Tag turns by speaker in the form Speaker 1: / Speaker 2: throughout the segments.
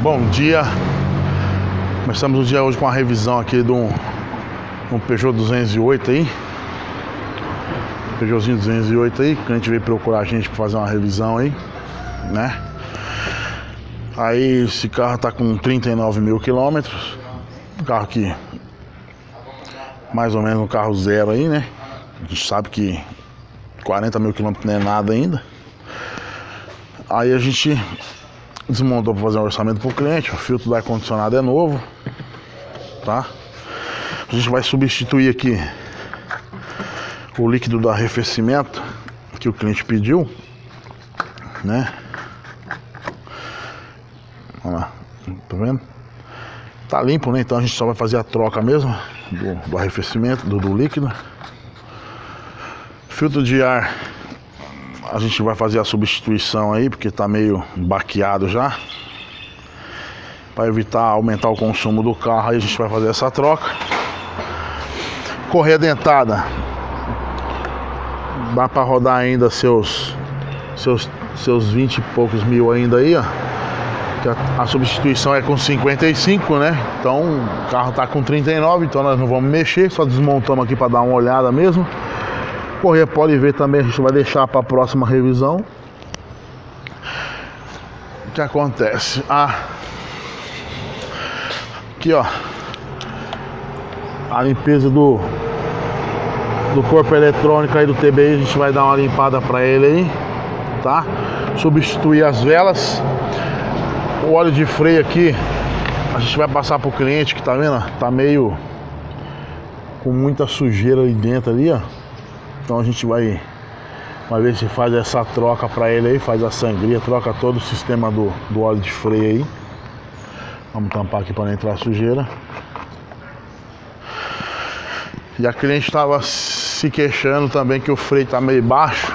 Speaker 1: Bom dia, começamos o dia hoje com a revisão aqui de um Peugeot 208 aí. Peugeotzinho 208 aí, que a gente veio procurar a gente para fazer uma revisão aí, né? Aí esse carro tá com 39 mil quilômetros, carro que mais ou menos um carro zero aí, né? A gente sabe que 40 mil quilômetros não é nada ainda. Aí a gente desmontou para fazer um orçamento pro cliente. O filtro do ar-condicionado é novo, tá? A gente vai substituir aqui o líquido do arrefecimento que o cliente pediu, né? Olha lá, tá vendo? Tá limpo, né? Então a gente só vai fazer a troca mesmo do arrefecimento, do líquido. Filtro de ar, a gente vai fazer a substituição aí, porque tá meio baqueado já. Para evitar aumentar o consumo do carro, aí a gente vai fazer essa troca. Correia dentada, dá para rodar ainda seus 20 e poucos mil ainda aí, ó. A substituição é com 55, né? Então o carro tá com 39, então nós não vamos mexer, só desmontamos aqui para dar uma olhada mesmo. Correia Poliver também a gente vai deixar para a próxima revisão. O que acontece? Aqui, ó, a limpeza do corpo eletrônico aí do TBI, a gente vai dar uma limpada para ele aí, tá? Substituir as velas. O óleo de freio aqui a gente vai passar pro cliente, que tá vendo? Tá meio com muita sujeira ali dentro ali, ó. Então a gente vai ver se faz essa troca para ele aí, faz a sangria, troca todo o sistema do óleo de freio aí. Vamos tampar aqui para não entrar sujeira. E a cliente estava se queixando também que o freio tá meio baixo.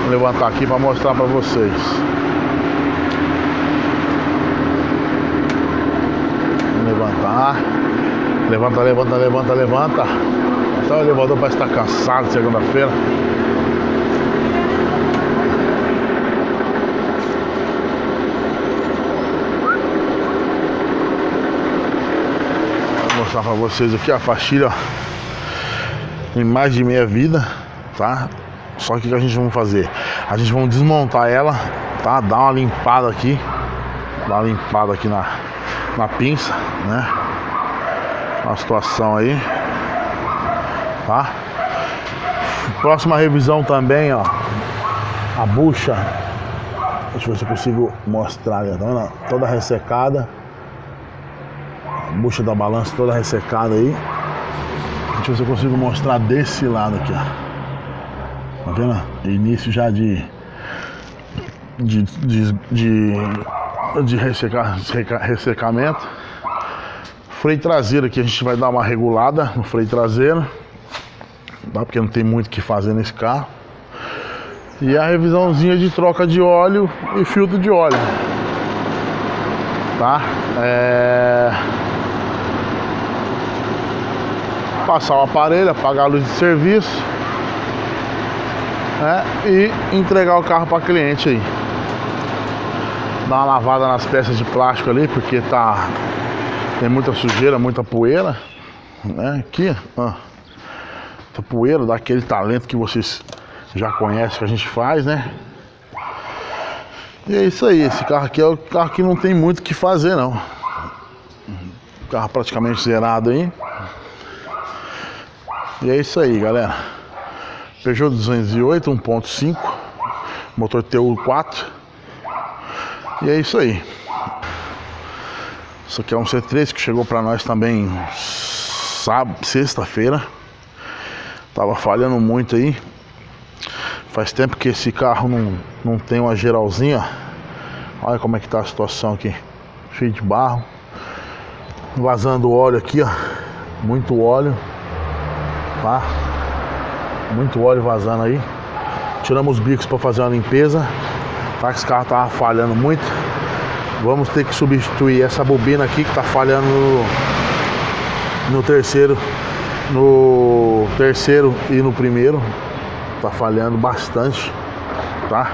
Speaker 1: Vou levantar aqui para mostrar para vocês. Vamos levantar. Levanta. Então o elevador parece estar cansado segunda-feira. Vou mostrar pra vocês aqui a pastilha, ó. Tem mais de meia vida, tá? Só que o que a gente vai fazer? A gente vai desmontar ela, tá? Dar uma limpada aqui. Dar uma limpada aqui na pinça, né? A situação aí, tá? Próxima revisão também, ó, a bucha, deixa eu ver se eu consigo mostrar, tá vendo? Toda ressecada, a bucha da balança toda ressecada aí. Deixa eu ver se eu consigo mostrar desse lado aqui, ó. Tá vendo? Início já de ressecamento. Freio traseiro aqui a gente vai dar uma regulada no freio traseiro, tá? Porque não tem muito o que fazer nesse carro. E a revisãozinha de troca de óleo e filtro de óleo, tá? Passar o aparelho, apagar a luz de serviço, né? E entregar o carro para cliente aí. Dar uma lavada nas peças de plástico ali, porque tem muita sujeira, muita poeira, né? Aqui, ó, essa poeira dá aquele talento que vocês já conhecem que a gente faz, né? E é isso aí, esse carro aqui é o carro que não tem muito o que fazer, não. Carro praticamente zerado aí. E é isso aí, galera. Peugeot 208 1.5, motor TU4. E é isso aí. Isso aqui é um C3 que chegou para nós também sexta-feira. Tava falhando muito aí. Faz tempo que esse carro não tem uma geralzinha. Olha como é que tá a situação aqui. Cheio de barro. Vazando óleo aqui, ó. Muito óleo, tá? Muito óleo vazando aí. Tiramos os bicos para fazer uma limpeza, tá? Esse carro tava falhando muito. Vamos ter que substituir essa bobina aqui que tá falhando no terceiro e no primeiro. Tá falhando bastante, tá?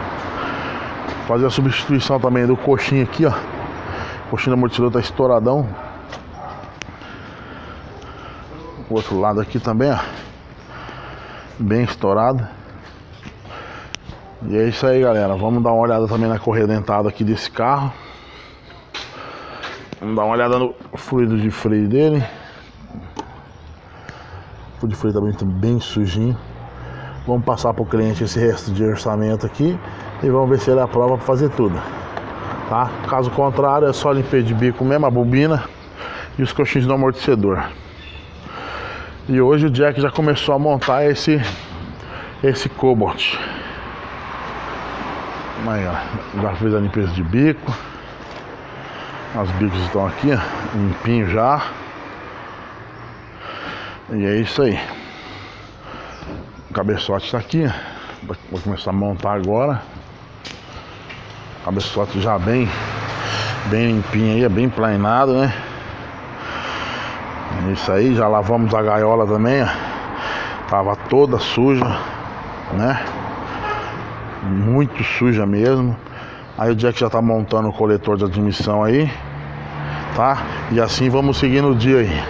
Speaker 1: Fazer a substituição também do coxinho aqui, ó. O coxinho do amortecedor tá estouradão. O outro lado aqui também, ó, bem estourado. E é isso aí, galera. Vamos dar uma olhada também na correia dentada aqui desse carro. Vamos dar uma olhada no fluido de freio dele. O fluido de freio também tá bem sujinho. Vamos passar para o cliente esse resto de orçamento aqui e vamos ver se ele aprova para fazer tudo, tá? Caso contrário, é só limpar de bico mesmo, a bobina e os coxinhos do amortecedor. E hoje o Jack já começou a montar esse Cobalt. Aí, ó, já fez a limpeza de bico. Os bicos estão aqui, ó, limpinho já. E é isso aí. O cabeçote está aqui, ó. Vou começar a montar agora. O cabeçote já bem limpinho aí, bem planado, né? Isso aí, já lavamos a gaiola também, ó. Tava toda suja, né? Muito suja mesmo. Aí o Jack já tá montando o coletor de admissão aí, tá? E assim vamos seguir no dia aí.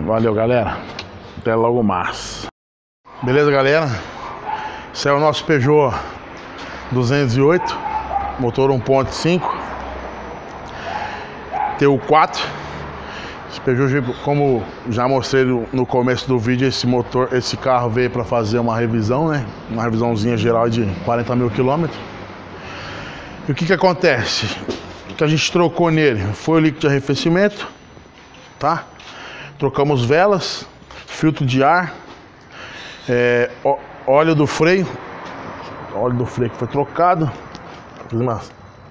Speaker 1: Valeu, galera. Até logo mais. Beleza, galera? Esse é o nosso Peugeot 208, motor 1.5 TU4. Esse Peugeot, como já mostrei no começo do vídeo, esse carro veio para fazer uma revisão, né? Uma revisãozinha geral de 40 mil quilômetros. E o que acontece? O que a gente trocou nele foi o líquido de arrefecimento, tá? Trocamos velas, filtro de ar, óleo do freio. Óleo do freio que foi trocado. Fiz uma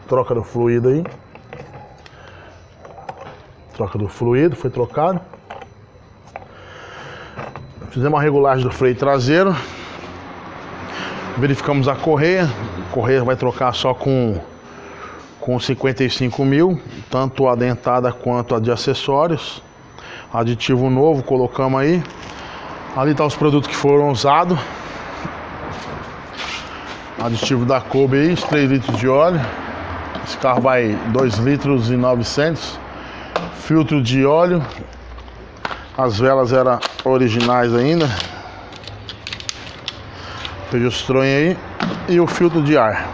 Speaker 1: troca do fluido aí. Troca do fluido, foi trocado. Fizemos uma regulagem do freio traseiro. Verificamos a correia. A correia vai trocar só com 55 mil, tanto a dentada quanto a de acessórios. Aditivo novo, colocamos aí. Ali tá os produtos que foram usados. Aditivo da Kobe aí, 3 litros de óleo. Esse carro vai 2 litros e 900. Filtro de óleo. As velas eram originais ainda. Peugeot Citroën aí. E o filtro de ar.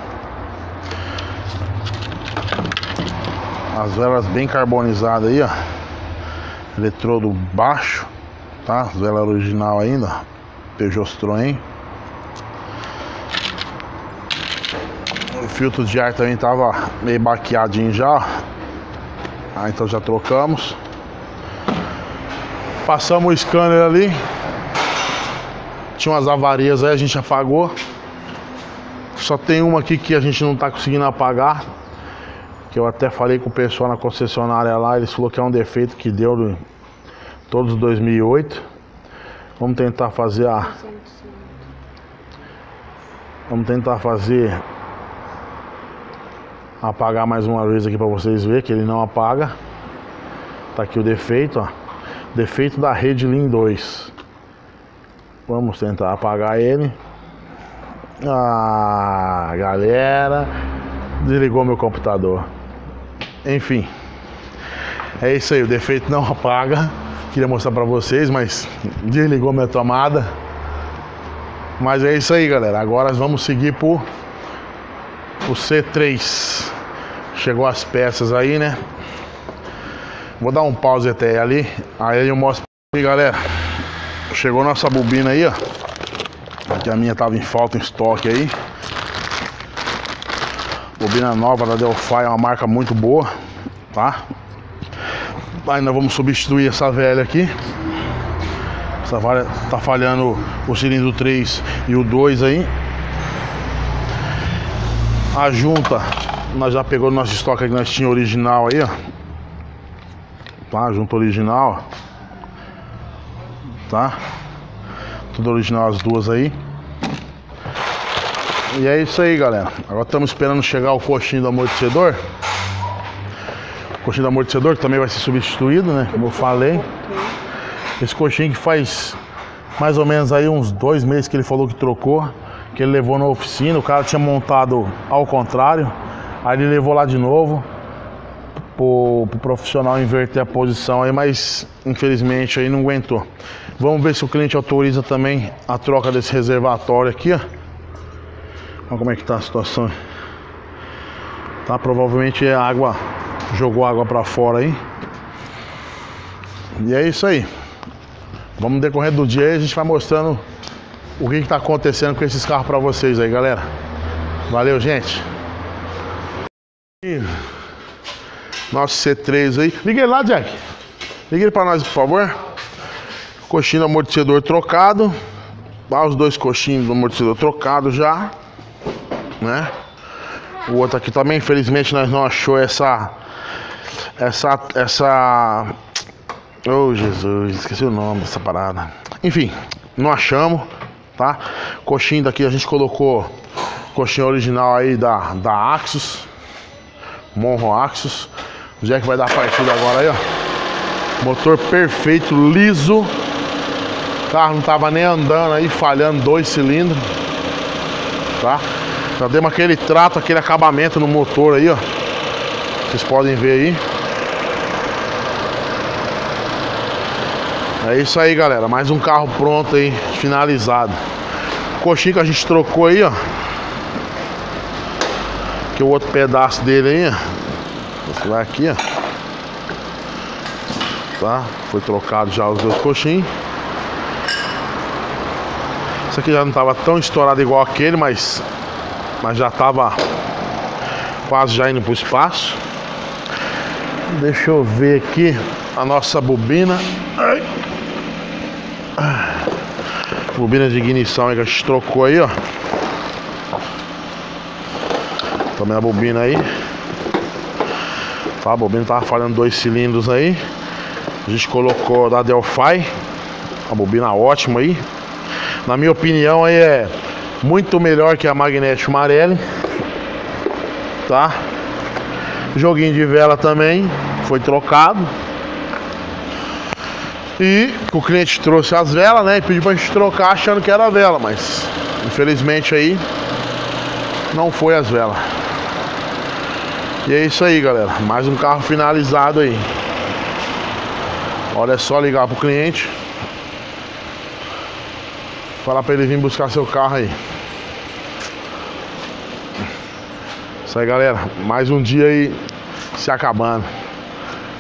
Speaker 1: As velas bem carbonizadas aí, ó. Eletrodo baixo, tá? As velas original ainda. Peugeot Citroën. O filtro de ar também tava meio baqueadinho já. Então já trocamos. Passamos o scanner ali. Tinha umas avarias aí, a gente apagou. Só tem uma aqui que a gente não tá conseguindo apagar, que eu até falei com o pessoal na concessionária lá. Eles falaram que é um defeito que deu todos os 2008. Vamos tentar fazer apagar mais uma vez aqui para vocês verem que ele não apaga. Tá aqui o defeito, ó. Defeito da rede Lean 2. Vamos tentar apagar ele. Ah, galera, desligou meu computador. Enfim, é isso aí, o defeito não apaga. Queria mostrar pra vocês, mas desligou minha tomada. Mas é isso aí, galera. Agora vamos seguir pro C3. Chegou as peças aí, né? Vou dar um pause até ali. Aí eu mostro aí, galera. Chegou nossa bobina aí, ó. Aqui a minha tava em falta, em estoque aí. Bobina nova da Delphi, é uma marca muito boa, tá? Aí nós vamos substituir essa velha aqui. Essa velha tá falhando o cilindro 3 e o 2 aí. A junta nós já pegou no nosso estoque que nós tinha original aí, ó. Tá, junta original, tá? Tudo original as duas aí. E é isso aí, galera. Agora estamos esperando chegar o coxinho do amortecedor. O coxinho do amortecedor que também vai ser substituído, né? Como eu falei. Esse coxinho que faz mais ou menos aí uns 2 meses que ele falou que trocou. que ele levou na oficina. O cara tinha montado ao contrário, aí ele levou lá de novo pro profissional inverter a posição aí, mas infelizmente aí não aguentou. Vamos ver se o cliente autoriza também a troca desse reservatório aqui, ó. Olha como é que tá a situação. Tá, provavelmente a água jogou água para fora aí. E é isso aí. Vamos no decorrer do dia aí, a gente vai mostrando o que tá acontecendo com esses carros para vocês aí, galera. Valeu, gente. Nosso C3 aí. Liga ele lá, Jack. Liga ele para nós, por favor. Coxinha do amortecedor trocado. Lá os dois coxinhos do amortecedor trocado já, né? O outro aqui também, infelizmente nós não achou essa oh Jesus, esqueci o nome dessa parada. Enfim, não achamos, tá? Coxinha daqui a gente colocou coxinha original aí da Axis, Monro Axis. O Jack vai dar a partida agora aí, ó. Motor perfeito, liso. O carro não tava nem andando aí, falhando 2 cilindros, tá? Já demos aquele trato, aquele acabamento no motor aí, ó. Vocês podem ver aí. É isso aí, galera. Mais um carro pronto aí, finalizado. Coxinha que a gente trocou aí, ó. Aqui o outro pedaço dele aí, ó. Esse vai aqui, ó. Tá? Foi trocado já os dois coxinhos. Esse aqui já não tava tão estourado igual aquele, mas já tava quase já indo pro espaço. Deixa eu ver aqui a nossa bobina. Ai. Bobina de ignição aí que a gente trocou aí, ó. Também a bobina aí. Tá, a bobina tava falhando 2 cilindros aí. A gente colocou da Delphi. A bobina ótima aí. Na minha opinião aí é muito melhor que a Magnético Marelli, tá? Joguinho de vela também foi trocado. E o cliente trouxe as velas, né? E pediu pra gente trocar achando que era a vela, mas infelizmente aí não foi as velas. E é isso aí, galera. Mais um carro finalizado aí. Olha, é só ligar pro cliente, falar pra ele vir buscar seu carro aí. Isso aí, galera. Mais um dia aí se acabando.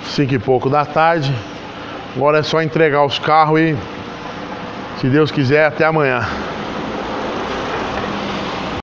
Speaker 1: 5 e pouco da tarde. Agora é só entregar os carros e, se Deus quiser, até amanhã.